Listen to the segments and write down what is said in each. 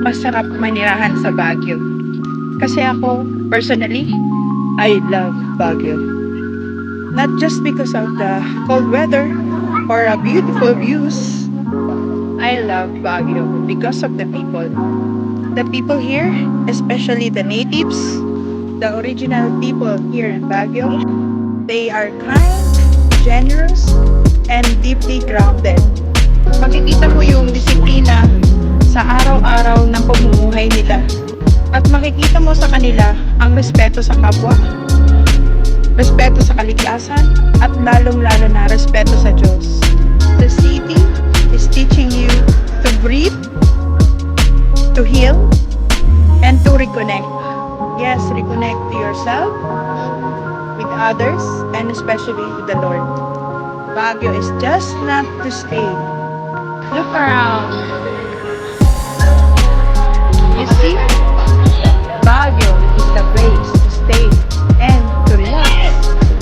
masarap manirahan sa Baguio. Kasi ako, personally, I love Baguio. Not just because of the cold weather or beautiful views. I love Baguio because of the people. The people here, especially the natives, the original people here in Baguio, they are kind, generous, and deeply grounded. Makikita mo yung disiplina sa araw-araw ng pamumuhay nila. At makikita mo sa kanila ang respeto sa kapwa, respeto sa kalikasan, at lalong-lalo na respeto sa Diyos. The city is teaching you to breathe, to heal, and to reconnect. Yes, reconnect to yourself, with others, and especially with the Lord. Baguio is just not to stay. Look around. You see? Baguio is the place to stay and to relax.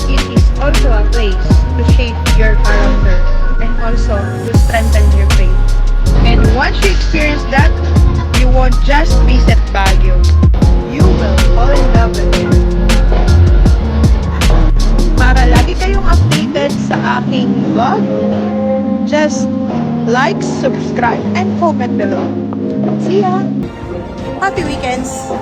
It is also a place to shape your character and also to strengthen your faith. And once you experience that, you won't just visit Baguio. You will fall in love again. Para lagi kayong updated sa aking vlog, just like, subscribe, and comment below. See ya! Happy weekends!